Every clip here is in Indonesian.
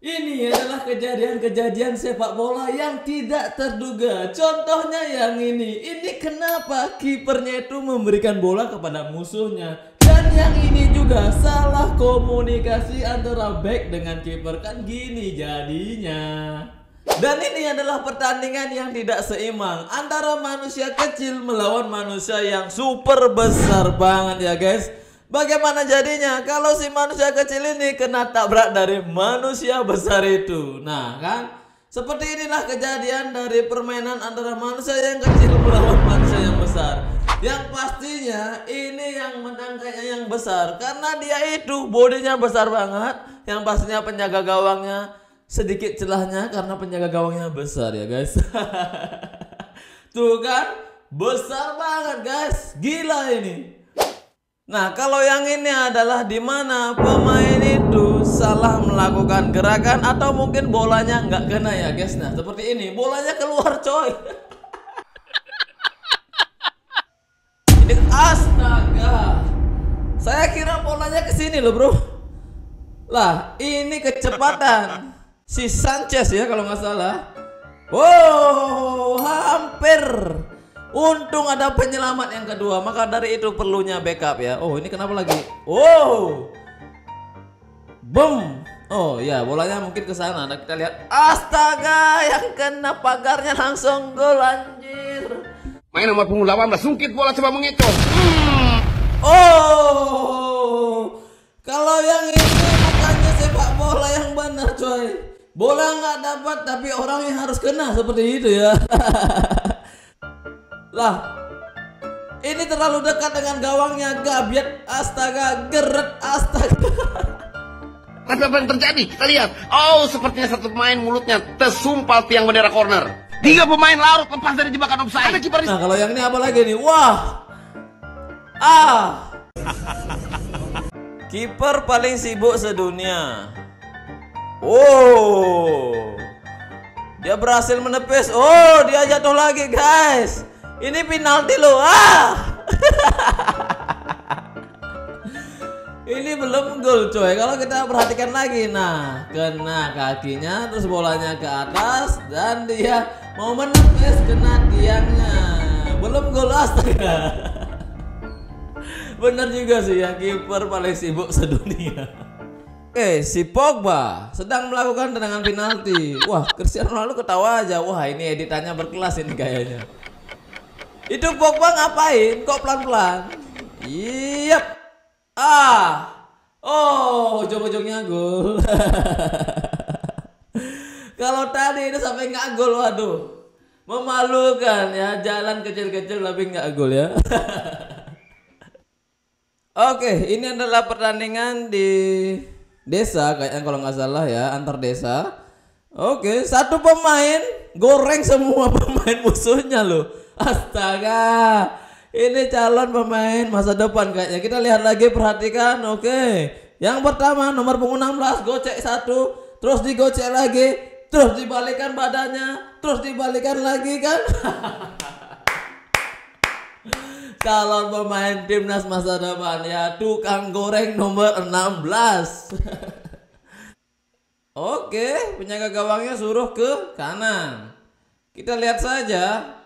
Ini adalah kejadian-kejadian sepak bola yang tidak terduga. Contohnya yang ini kenapa kipernya itu memberikan bola kepada musuhnya. Dan yang ini juga salah komunikasi antara back dengan kiper, kan gini jadinya. Dan ini adalah pertandingan yang tidak seimbang antara manusia kecil melawan manusia yang super besar banget ya guys. Bagaimana jadinya kalau si manusia kecil ini kena tabrak dari manusia besar itu? Nah kan, seperti inilah kejadian dari permainan antara manusia yang kecil melawan manusia yang besar. Yang pastinya ini yang menang kayaknya yang besar, karena dia itu bodinya besar banget. Yang pastinya penjaga gawangnya sedikit celahnya karena penjaga gawangnya besar ya guys. Tuh kan, besar banget guys, gila ini. Nah, kalau yang ini adalah dimana pemain itu salah melakukan gerakan atau mungkin bolanya nggak kena ya guys. Nah, seperti ini, bolanya keluar coy. Ini astaga. Saya kira bolanya ke sini loh bro. Lah, ini kecepatan si Sanchez ya kalau nggak salah. Wow, hampir. Untung ada penyelamat yang kedua, maka dari itu perlunya backup ya. Oh, ini kenapa lagi? Oh, boom. Oh ya, bolanya mungkin ke sana. Nah, kita lihat. Astaga, yang kena pagarnya langsung gol anjir. Main nomor punggung 18, sungkit bola coba mengecoh. Oh, kalau yang ini bukannya sepak bola yang benar coy. Bola nggak dapat tapi orang yang harus kena seperti itu ya. Lah, ini terlalu dekat dengan gawangnya, gabiat, astaga, geret, astaga. Tapi apa yang terjadi? Kita lihat. Oh, sepertinya satu pemain mulutnya tersumpal tiang bendera corner. 3 pemain larut lepas dari jebakan offside. Ada kiper. Nah, kalau yang ini apa lagi nih? Wah. Kiper paling sibuk sedunia. Oh. Dia berhasil menepis. Oh, dia jatuh lagi, guys. Ini penalti loh. Ini belum gol coy. Kalau kita perhatikan lagi, nah, kena kakinya, terus bolanya ke atas dan dia mau menepis, kena tiangnya. Belum gol, astaga. Bener juga sih ya, kiper paling sibuk sedunia. Si Pogba sedang melakukan tendangan penalti. Wah, Cristiano Ronaldo ketawa aja. Wah, ini editannya berkelas ini kayaknya. Itu Pogba ngapain? Kok pelan-pelan? Yap. Oh, ujung-ujungnya gol. Kalau tadi itu sampai nggak gol, waduh. Memalukan ya, jalan kecil-kecil tapi nggak gol ya. Oke, ini adalah pertandingan di desa kayaknya kalau nggak salah ya, antar desa. Oke, satu pemain goreng semua pemain musuhnya loh. Astaga, ini calon pemain masa depan kayaknya. Kita lihat lagi, perhatikan. Oke, yang pertama nomor punggung 16, gocek satu, terus digocek lagi, terus dibalikan badannya, terus dibalikan lagi kan. Calon pemain timnas masa depan ya, tukang goreng nomor 16. Oke, penjaga gawangnya suruh ke kanan. Kita lihat saja.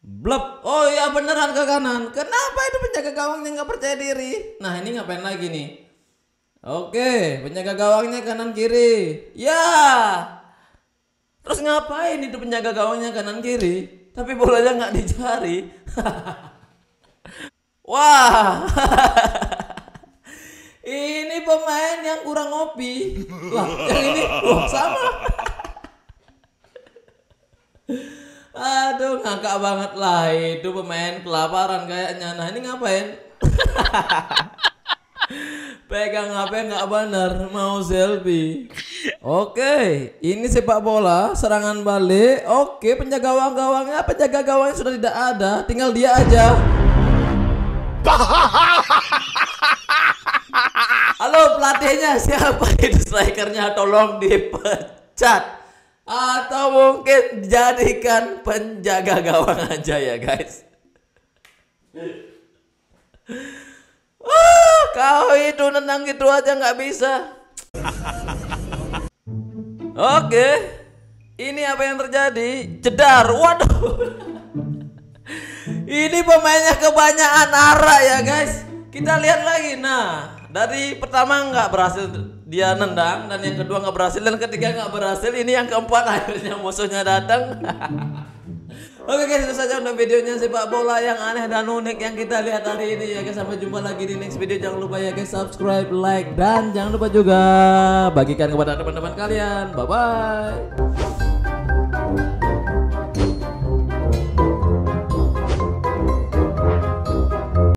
Blep. Oh iya, beneran ke kanan. Kenapa itu penjaga gawangnya nggak percaya diri? Nah, ini ngapain lagi nih? Oke, penjaga gawangnya kanan kiri. Ya. Terus ngapain itu penjaga gawangnya kanan kiri? Tapi bolanya nggak dicari. Wah. Ini pemain yang kurang ngopi. Lah, yang ini sama. Aduh, ngakak banget lah, itu pemain kelaparan kayaknya. Nah, ini ngapain? Pegang HP nggak bener, mau selfie. Oke, ini sepak bola, serangan balik. Oke, penjaga gawangnya sudah tidak ada, tinggal dia aja. Halo, pelatihnya siapa? Itu strikernya, tolong dipecat. Atau mungkin jadikan penjaga gawang aja ya guys. Kau itu nendang gitu aja nggak bisa. Oke, ini apa yang terjadi? Jedar, waduh. Ini pemainnya kebanyakan arah ya guys. Kita lihat lagi. Nah, dari pertama nggak berhasil dia nendang, dan yang kedua nggak berhasil, dan ketiga nggak berhasil. Ini yang keempat akhirnya musuhnya datang. Oke guys, itu saja untuk videonya sepak bola yang aneh dan unik yang kita lihat hari ini ya guys. Sampai jumpa lagi di next video. Jangan lupa ya guys, subscribe, like, dan jangan lupa juga bagikan kepada teman-teman kalian. Bye bye.